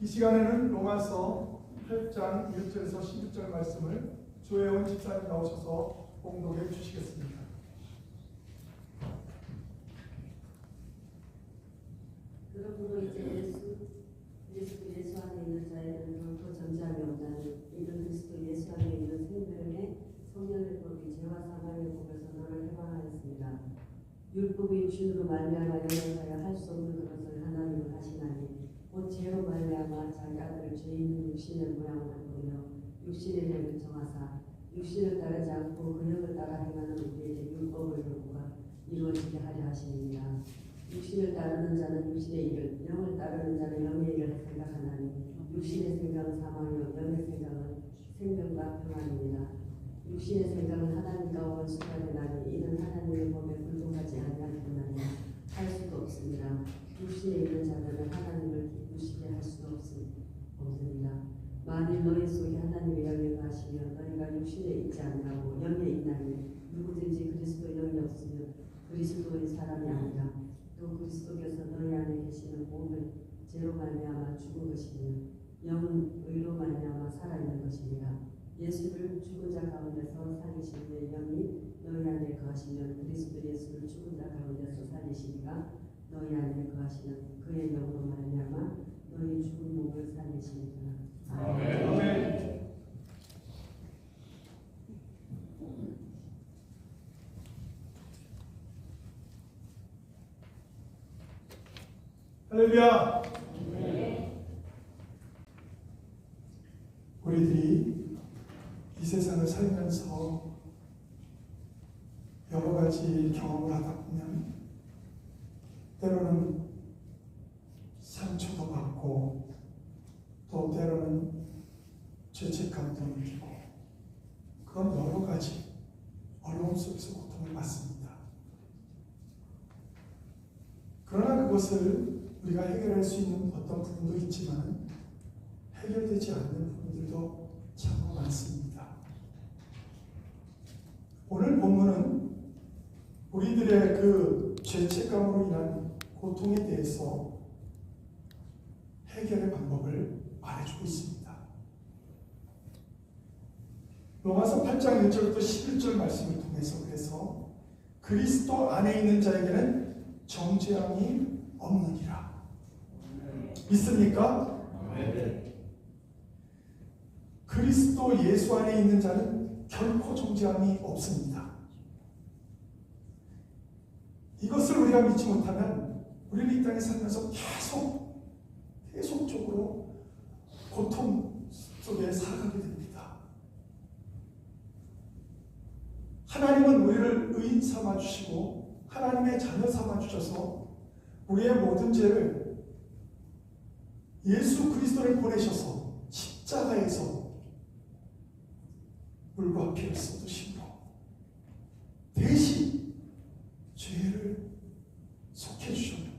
이 시간에는 로마서 8장 1절에서 16절 말씀을 조혜원 집사님 나오셔서 공독해 주시겠습니다. 그러므로 이제 예수 안에 있는 자에는 결코 정죄함이 없나니 이는 그리스도 예수 안에 있는 생명의 성령의 법이 죄와 사망의 법에서 너를 해방하였습니다. 율법이 육신으로 말미암아 영원하여 할 수 없는 것을 하나님은 하시나니 곧 죄로 말미암아 자기 아들을 죄 있는 육신의 모양으로 보이며 육신의 영을 정하사 육신을 따르지 않고 그 영을 따라 행하는 우리에게 율법을 요구가 이루어지게 하려 하시니라. 육신을 따르는 자는 육신의 일을, 영을 따르는 자는 영의 일을 생각하나니 육신의 생각은 사망이요 영의 생각은 생명과 평안입니다. 육신의 생각은 하나님과 원수가 되나니 이는 하나님의 법에 불통하지 아니할 뿐아니라 할 수도 없습니다. 육신에 있는 자들은 하나님을 기쁘시게 할 수도 없습니다. 만일 너희 속에 하나님의 영이 거하시면 너희가 육신에 있지 아니하고 영에 있나니 누구든지 그리스도 영이 없으면 그리스도의 사람이 아니라 또 그리스도께서 너희 안에 계시는 몸은 죄로 말미암아 죽은 것이며 영은 의로 말미암아 살아있는 것이니라. 예수를 죽은 자 가운데서 살리신 그의 영이 너희 안에 거하시면 그리스도 예수를 죽은 자 가운데서 살리시니가 너희 안에 거하시는 그의 영으로 말미암아 너희 죽은 몸을 살리시니라. 아멘. 할렐루야. 우리들이 이 세상을 살면서 여러 가지 경험을 하다 보면 때로는 상처도 받고 또 때로는 죄책감도 느끼고 그런 여러 가지 어려움 속에서 고통을 받습니다. 그러나 그것을 우리가 해결할 수 있는 어떤 부분도 있지만 해결되지 않는 부분들도 참 많습니다. 오늘 본문은 우리들의 그 죄책감으로 인한 고통에 대해서 해결의 방법을 말해주고 있습니다. 로마서 8장 1절부터 11절 말씀을 통해서 그래서 그리스도 안에 있는 자에게는 정죄함이 없느니라. 믿습니까? 네. 그리스도 예수 안에 있는 자는 결코 정죄함이 없습니다. 이것을 우리가 믿지 못하면 우리는 이 땅에 살면서 계속적으로 고통 속에 살아가게 됩니다. 하나님은 우리를 의인 삼아주시고 하나님의 자녀 삼아주셔서 우리의 모든 죄를 예수 그리스도를 보내셔서 십자가에서 물과 피를 쏟으심으로 대신 죄를 속해주셨는데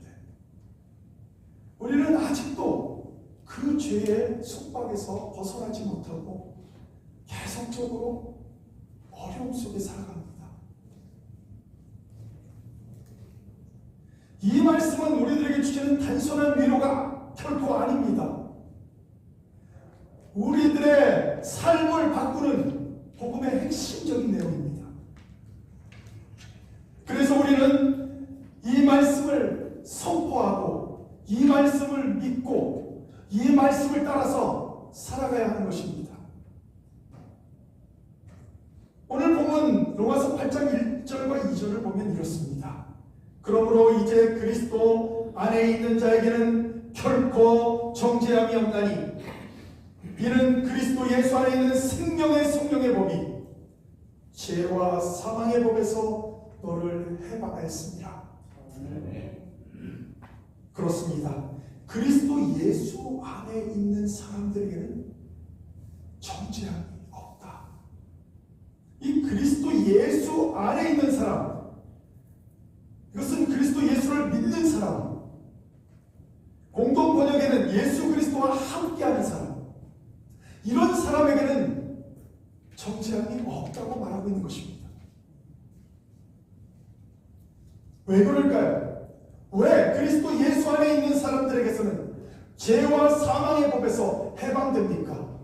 우리는 아직도 그 죄의 속박에서 벗어나지 못하고 계속적으로 어려움 속에 살아갑니다. 이 말씀은 우리들에게 주시는 단순한 위로가 결코 아닙니다. 우리들의 삶을 바꾸는 복음의 핵심적인 내용입니다. 그래서 우리는 이 말씀을 선포하고 이 말씀을 믿고 이 말씀을 따라서 살아가야 하는 것입니다. 오늘 본문 로마서 8장 1절과 2절을 보면 이렇습니다. 그러므로 이제 그리스도 안에 있는 자에게는 결코 정죄함이 없나니 이는 그리스도 예수 안에 있는 생명의 성령의 법이 죄와 사망의 법에서 너를 해방하였습니다. 그렇습니다. 그리스도 예수 안에 있는 사람들에게는 정죄함이 없다. 이 그리스도 예수 안에 있는 사람, 이것은 그리스도 예수를 믿는 사람, 공동 번역에는 예수 그리스도와 함께하는 사람, 이런 사람에게는 정죄함이 없다고 말하고 있는 것입니다. 왜 그럴까요? 왜 그리스도 예수 안에 있는 사람들에게서는 죄와 사망의 법에서 해방됩니까?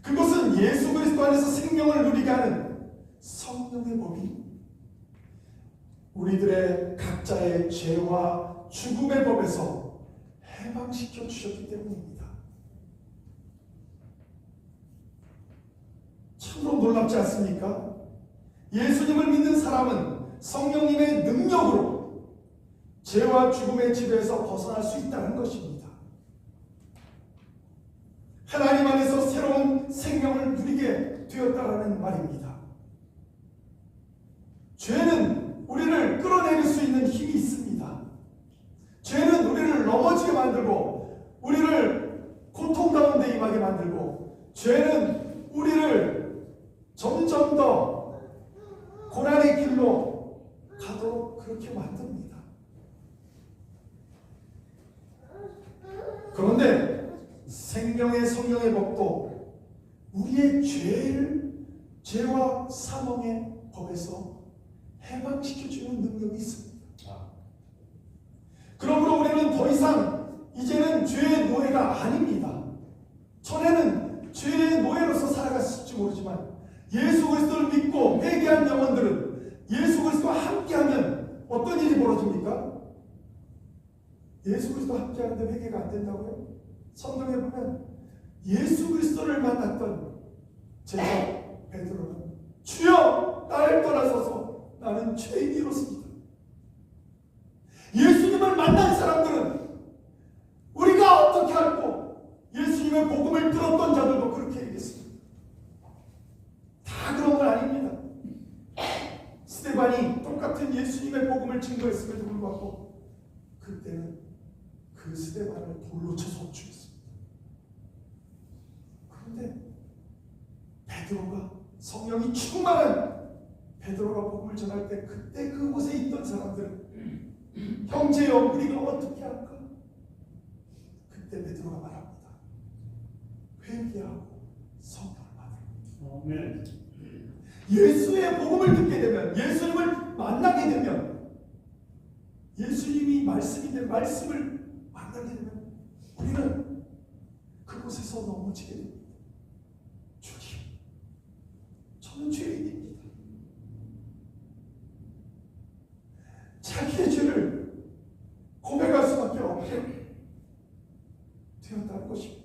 그것은 예수 그리스도 안에서 생명을 누리게 하는 성령의 법이 우리들의 각자의 죄와 죽음의 법에서 해방시켜 주셨기 때문입니다. 참으로 놀랍지 않습니까? 예수님을 믿는 사람은 성령님의 능력으로 죄와 죽음의 지배에서 벗어날 수 있다는 것입니다. 하나님 안에서 새로운 생명을 누리게 되었다라는 말입니다. 죄는 우리를 끌어내릴 수 있는 힘이 있습니다. 죄는 우리를 넘어지게 만들고 우리를 고통 가운데 임하게 만들고 죄는 우리를 점점 더 고난의 길로 가도록 그렇게 만듭니다. 그런데 생명의 성령의 법도 우리의 죄와 사망의 법에서 해방시켜주는 능력이 있습니다. 그러므로 우리는 더 이상 이제는 죄의 노예가 아닙니다. 전에는 죄의 노예로서 살아갔을지 모르지만 예수 그리스도를 믿고 회개한 영혼들은 예수 그리스도와 함께하면 어떤 일이 벌어집니까? 예수 그리스도와 함께하는데 회개가 안 된다고요? 성경에 보면 예수 그리스도를 만났던 제자 베드로는 주여 나를 떠나소서 나는 죄인이로습니다. 예수님을 만난 사람들은 우리가 어떻게 알고 예수님의 복음을 들었던 자들도 그렇게 얘기했습니다. 다 그런 건 아닙니다. 스데반이 똑같은 예수님의 복음을 증거했음에도 불구하고 그때는 그 스데반을 돌로 쳐서 죽였습니다. 그런데 베드로가 성령이 충만한 베드로가 복음을 전할 때 그때 그곳에 있던 사람들은 형제여 우리가 어떻게 할까? 그때 베드로가 말합니다. 회개하고 성령을 받으라. 예수의 복음을 듣게 되면 예수님을 만나게 되면 예수님이 말씀인데 말씀을 만나게 되면 우리는 그곳에서 넘어지게 됩니다. 주님, 저는 죄인입니다. 자기의 죄를 고백할 수밖에 없게 되었다는 것입니다.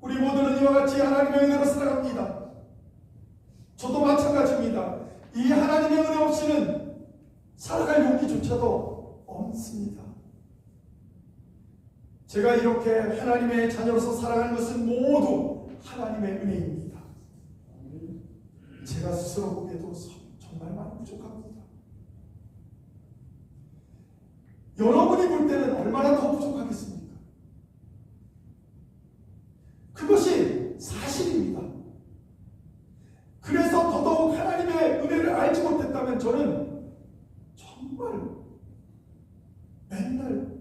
우리 모두는 이와 같이 하나님의 은혜로 살아갑니다. 저도 마찬가지입니다. 이 하나님의 은혜 없이는 살아갈 용기조차도 없습니다. 제가 이렇게 하나님의 자녀로서 살아가는 것은 모두 하나님의 은혜입니다. 제가 스스로 보기에도 정말 많이 부족합니다. 여러분이 볼 때는 얼마나 더 부족하겠습니까? 그것이 사실입니다. 그래서 더더욱 하나님의 은혜를 알지 못했다면 저는 정말 맨날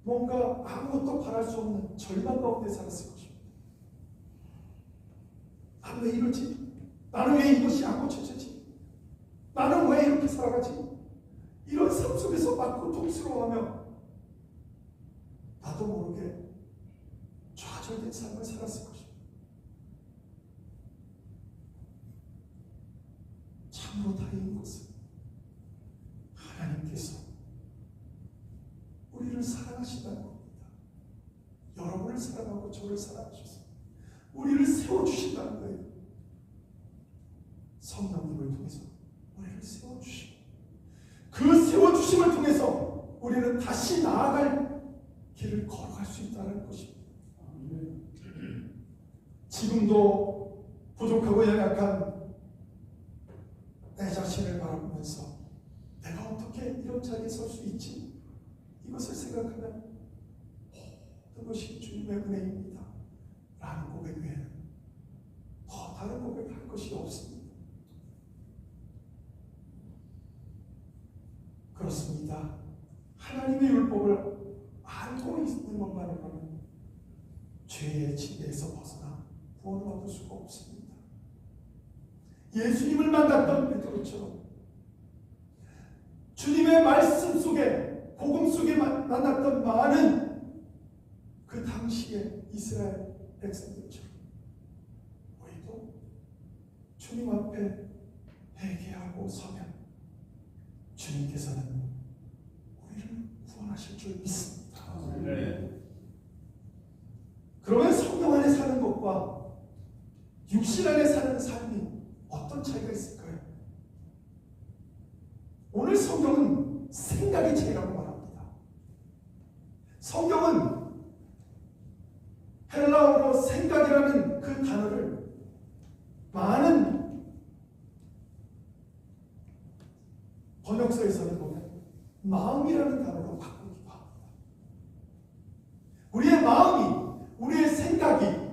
뭔가 아무것도 바랄 수 없는 절망 가운데 살았을 것입니다. 나는 왜 이러지? 나는 왜 이것이 안 고쳐지지? 나는 왜 이렇게 살아가지? 이런 삶 속에서 막 고통스러워하며 나도 모르게 좌절된 삶을 살았을 것입니다. 참으로 다행인 것은 하나님께서 우리를 사랑하신다는 겁니다. 여러분을 사랑하고 저를 사랑하셔서 우리를 세워주신다는 거예요. 성령님을 통해서 우리를 세워주시고 그 세워주심을 통해서 우리는 다시 나아갈 길을 걸어갈 수 있다는 것입니다. 지금도 부족하고 연약한 내 자신을 바라보면서 내가 어떻게 이런 자리에 설 수 있지? 이것을 생각하면 모든 것이 주님의 은혜입니다 라는 고백 외에는 더 다른 고백할 것이 없습니다. 그렇습니다. 하나님의 율법을 알고 있는 것만으로는 죄의 지배에서 벗어나 구원을 얻을 수가 없습니다. 예수님을 만났던 베드로처럼 주님의 말씀 속에 복음 속에 만났던 많은 그 당시의 이스라엘 백성들처럼 우리도 주님 앞에 회개하고 서면 주님께서는 우리를 구원하실 줄 믿습니다. 네. 그러면 성령 안에 사는 것과 육신 안에 사는 삶이 어떤 차이가 있을까요? 오늘 성경은 생각의 차이라고 말합니다. 성경은 헬라어로 생각이라는 그 단어를 많은 번역서에서는 보면 마음이라는 단어로 바꾸기도 합니다. 우리의 마음이, 우리의 생각이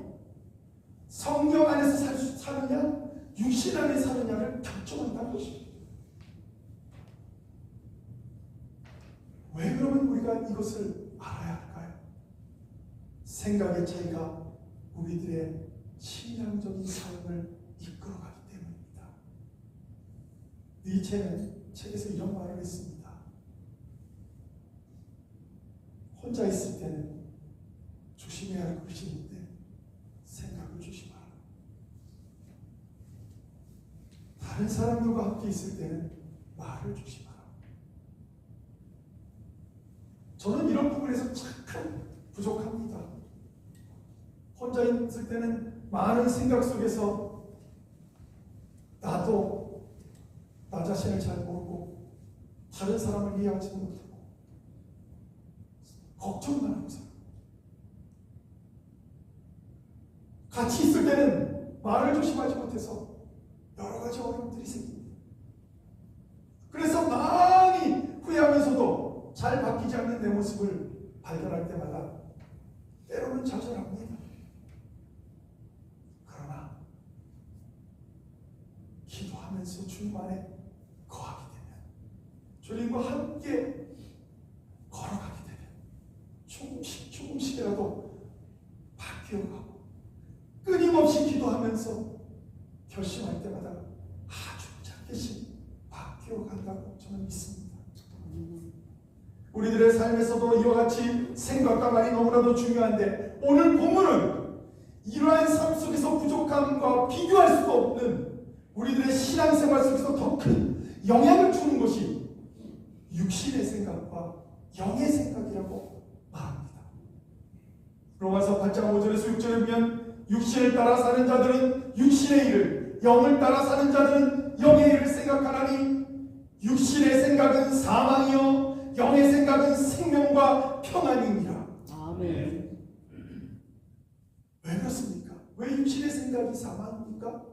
성경 안에서 사느냐, 육신 안에 사느냐를 결정한다는 것입니다. 왜 그러면 우리가 이것을 알아야 할까요? 생각의 차이가 우리들의 신앙적인 삶을 이끌어가기 때문입니다. 니체는 책에서 이런 말을 했습니다. 혼자 있을 때는 조심해야 할 것이 있는데 생각을 조심하라. 다른 사람들과 함께 있을 때는 말을 조심하라. 저는 이런 부분에서 참 부족합니다. 혼자 있을 때는 많은 생각 속에서 나도 나 자신을 잘 모르고 다른 사람을 이해하지 못하고 걱정만 하고 살아. 같이 있을 때는 말을 조심하지 못해서 여러 가지 어려움들이 생깁니다. 그래서 많이 후회하면서도 잘 바뀌지 않는 내 모습을 발견할 때마다 때로는 좌절합니다. 그러나 기도하면서 주님 안에 거하게 되면, 주님과 함께 걸어가게 되면 조금씩이라도 바뀌어가고 끊임없이 기도하면서 결심할 때마다 아주 작게씩 바뀌어간다고 저는 믿습니다. 우리들의 삶에서도 이와 같이 생각과 말이 너무나도 중요한데, 오늘 본문은 이러한 삶 속에서 부족함과 비교할 수도 없는 우리들의 신앙생활 속에서 더 큰 영향을 주는 것이 육신의 생각과 영의 생각이라고 말합니다. 로마서 8장 5절에서 6절에 보면 육신을 따라 사는 자들은 육신의 일을, 영을 따라 사는 자들은 영의 일을 생각하나니 육신의 생각은 사망이요 영의 생각은 생명과 평안이니라. 아멘. 왜 그렇습니까? 왜 육신의 생각이 사망입니까?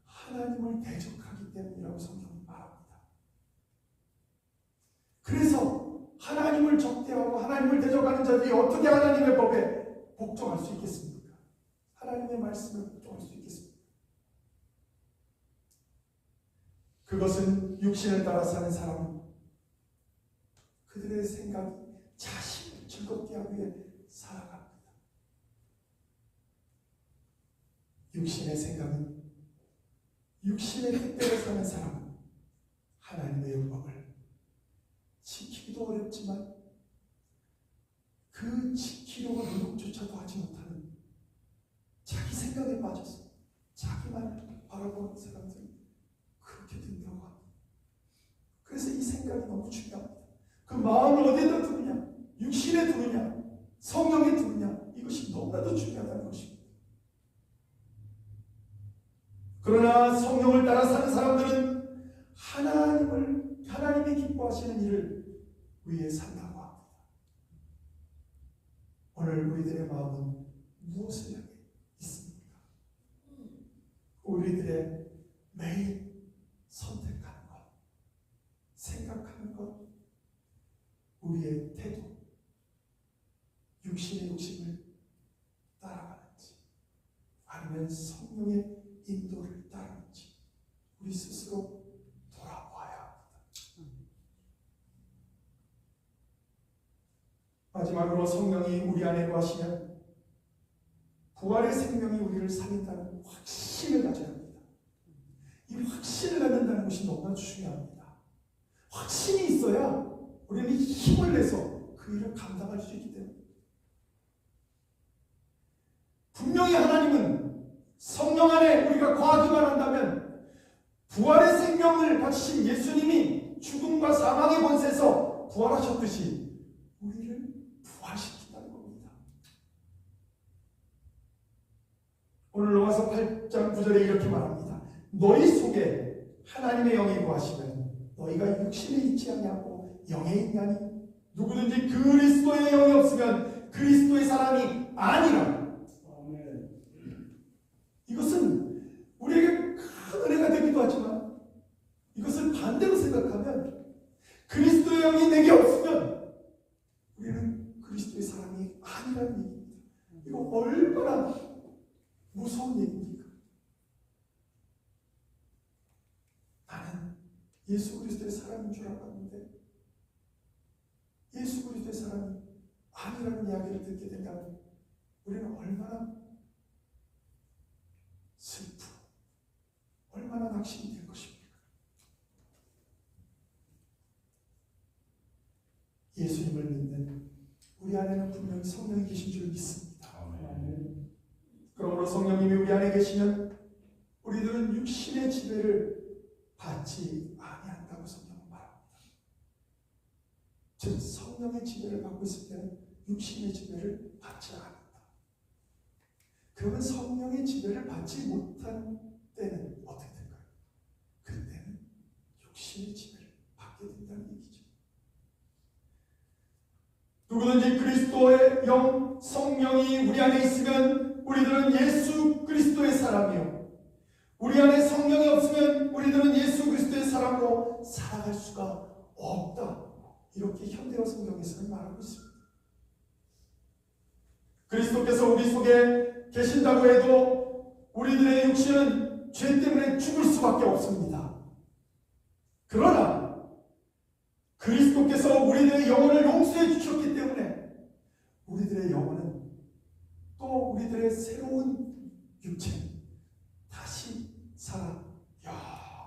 하나님을 대적하기 때문이라고 성경은 말합니다. 그래서 하나님을 적대하고 하나님을 대적하는 자들이 어떻게 하나님의 법에 복종할 수 있겠습니까? 하나님의 말씀을 복종할 수 있겠습니까? 그것은 육신을 따라 사는 사람은 그들의 생각이 자신을 즐겁게 하기 위해 살아갑니다. 육신의 생각은 육신의 뜻대로 사는 사람은 하나님의 율법을 지키기도 어렵지만 그 지키려고 노력조차도 하지 못하는 자기 생각에 빠져서 자기만 바라보는 사람들이 그렇게 된다고 합니다. 그래서 이 생각이 너무 중요합니다. 그 마음을 어디에다 두느냐, 육신에 두느냐, 성령에 두느냐, 이것이 너무나도 중요하다는 것입니다. 그러나 성령을 따라 사는 사람들은 하나님이 기뻐하시는 일을 위해 산다고 합니다. 오늘 우리들의 마음은 무엇을 향해 있습니까? 우리들의 매일 선택하는 것, 생각하는 것, 우리의 태도, 육신의 욕심을 따라가는지 아니면 성령의 인도를 따르는지 우리 스스로 돌아봐야 합니다. 마지막으로 성령이 우리 안에 거하시면 부활의 생명이 우리를 살린다는 확신을 가져야 합니다. 이 확신을 갖는다는 것이 너무나 중요합니다. 확신이 있어야 우리는 힘을 내서 그 일을 감당할 수 있기 때문에 분명히 하나님은 성령 안에 우리가 거하기만 한다면 부활의 생명을 가지신 예수님이 죽음과 사망의 권세에서 부활하셨듯이 우리를 부활시킨다는 겁니다. 오늘 로마서 8장 9절에 이렇게 말합니다. 너희 속에 하나님의 영이 거하시면 너희가 육신에 있지 아니하고 영에 있나니 누구든지 그리스도의 영이 없으면 그리스도의 사람이 아니라. 이것은 우리에게 큰 은혜가 되기도 하지만 이것을 반대로 생각하면 그리스도의 영이 내게 없으면 우리는 그리스도의 사람이 아니라는 얘기입니다. 이거 얼마나 무서운 얘기입니까? 나는 예수 그리스도의 사람인 줄 알았는데 예수 그리스도의 사람이 아니라는 이야기를 듣게 된다면 우리는 얼마나 슬프고 얼마나 낙심이 될 것입니까? 예수님을 믿는 우리 안에는 분명히 성령이 계신 줄 믿습니다. 그러므로 성령님이 우리 안에 계시면 우리들은 육신의 지배를 받지 아니한다고 성경은 말합니다. 즉 성령의 지배를 받고 있을 때는 육신의 지배를 받지 않는다. 그러면 성령의 지배를 받지 못한 때는 어떻게 될까요? 그때는 육신의 지배를 받게 된다는 얘기죠. 누구든지 그리스도의 영, 성령이 우리 안에 있으면 우리들은 예수 그리스도의 사람이요. 우리 안에 성령이 없으면 우리들은 예수 그리스도의 사람으로 살아갈 수가 없다. 이렇게 현대어 성경에서는 말하고 있습니다. 그리스도께서 우리 속에 계신다고 해도 우리들의 육신은 죄 때문에 죽을 수밖에 없습니다. 그러나 그리스도께서 우리들의 영혼을 용서해 주셨기 때문에 우리들의 영혼은 또 우리들의 새로운 육체는 다시 살아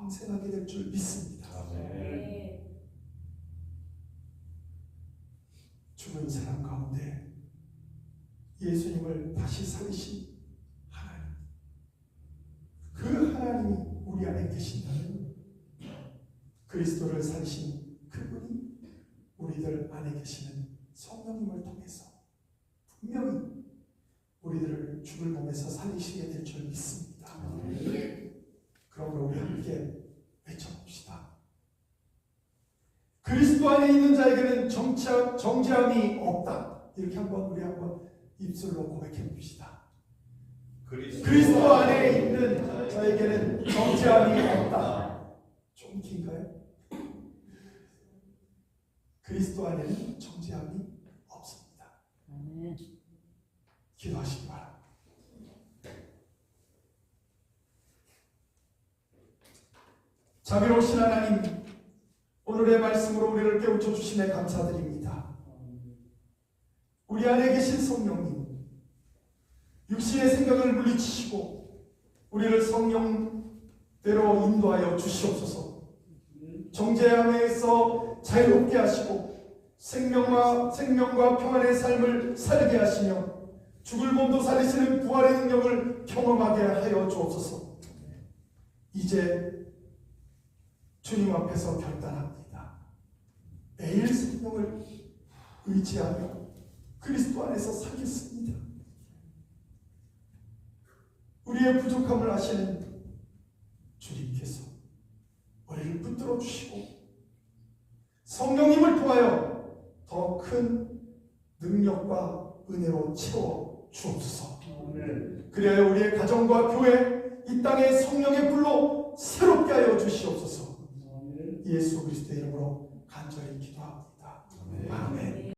영생하게 될 줄 믿습니다. 죽은 사람 가운데 예수님을 다시 살리신 하나님, 그 하나님이 우리 안에 계신다면 그리스도를 살리신 그분이 우리들 안에 계시는 성령님을 통해서 분명히 우리들을 죽을 몸에서 살리시게 될 줄 믿습니다. 그러므로 우리 함께 외쳐봅시다. 그리스도 안에 있는 자에게는 정죄함이 없다. 이렇게 우리 한번 입술로 고백해 봅시다. 그리스도 안에 있는 자에게는 정죄함이 없다. 좀 긴가요? 그리스도 안에는 정죄함이 없습니다. 기도하시기 바랍니다. 자비로우신 하나님, 오늘의 말씀으로 우리를 깨우쳐 주심에 감사드립니다. 우리 안에 계신 성령님, 육신의 생각을 물리치시고 우리를 성령대로 인도하여 주시옵소서. 정죄함에서 자유롭게 하시고 생명과 평안의 삶을 살게 하시며 죽을 몸도 살리시는 부활의 능력을 경험하게 하여 주옵소서. 이제 주님 앞에서 결단합니다. 매일 생명을 의지하며 그리스도 안에서 살겠습니다. 우리의 부족함을 아시는 주님께서 우리를 붙들어 주시고 성령님을 통하여 더 큰 능력과 은혜로 채워 주옵소서. 그래야 우리의 가정과 교회, 이 땅의 성령의 불로 새롭게 하여 주시옵소서. 예수 그리스도의 이름으로 간절히 기도합니다.